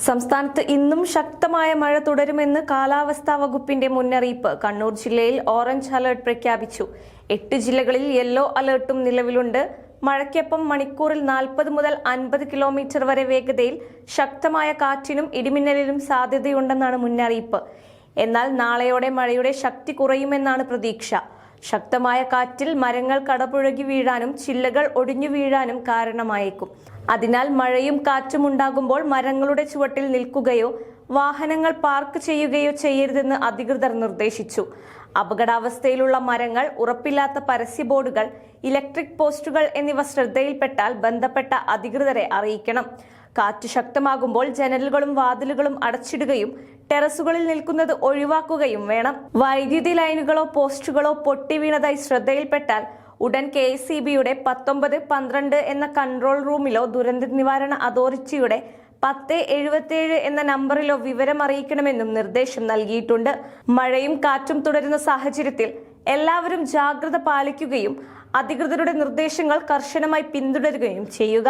സംസ്ഥാനത്ത് ഇന്നും ശക്തമായ മഴ തുടരുമെന്ന് കാലാവസ്ഥാ വകുപ്പിന്റെ മുന്നറിയിപ്പ്. കണ്ണൂർ ജില്ലയിൽ ഓറഞ്ച് അലർട്ട് പ്രഖ്യാപിച്ചു. 8 ജില്ലകളിൽ യെല്ലോ അലർട്ടും നിലവിലുണ്ട്. മഴയ്ക്കൊപ്പം മണിക്കൂറിൽ 40 മുതൽ 50 കിലോമീറ്റർ വരെ വേഗതയിൽ ശക്തമായ കാറ്റിനും ഇടിമിന്നലിനും സാധ്യതയുണ്ടെന്നാണ് മുന്നറിയിപ്പ്. എന്നാൽ നാളെയോടെ മഴയുടെ ശക്തി കുറയുമെന്നാണ് പ്രതീക്ഷ. ശക്തമായ കാറ്റിൽ മരങ്ങൾ കടപുഴകി വീഴാനും ചില്ലകൾ ഒടിഞ്ഞു വീഴാനും കാരണമായേക്കും. അതിനാൽ മഴയും കാറ്റും ഉണ്ടാകുമ്പോൾ മരങ്ങളുടെ ചുവട്ടിൽ നിൽക്കുകയോ വാഹനങ്ങൾ പാർക്ക് ചെയ്യുകയോ ചെയ്യരുതെന്ന് അധികൃതർ നിർദ്ദേശിച്ചു. അപകടാവസ്ഥയിലുള്ള മരങ്ങൾ, ഉറപ്പില്ലാത്ത പരസ്യ ബോർഡുകൾ, ഇലക്ട്രിക് പോസ്റ്റുകൾ എന്നിവ ശ്രദ്ധയിൽപ്പെട്ടാൽ ബന്ധപ്പെട്ട അധികൃതരെ അറിയിക്കണം. കാറ്റ് ശക്തമാകുമ്പോൾ ജനലുകളും വാതിലുകളും അടച്ചിടുകയും ടെറസുകളിൽ നിൽക്കുന്നത് ഒഴിവാക്കുകയും വേണം. വൈദ്യുതി ലൈനുകളോ പോസ്റ്റുകളോ പൊട്ടി വീണതായി ശ്രദ്ധയിൽപ്പെട്ടാൽ ഉടൻ KSEBയുടെ 1912 എന്ന കൺട്രോൾ റൂമിലോ ദുരന്ത നിവാരണ അതോറിറ്റിയുടെ 1077 എന്ന നമ്പറിലോ വിവരം അറിയിക്കണമെന്നും നിർദ്ദേശം നൽകിയിട്ടുണ്ട്. മഴയും കാറ്റും തുടരുന്ന സാഹചര്യത്തിൽ എല്ലാവരും ജാഗ്രത പാലിക്കുകയും അധികൃതരുടെ നിർദ്ദേശങ്ങൾ കർശനമായി പിന്തുടരുകയും ചെയ്യുക.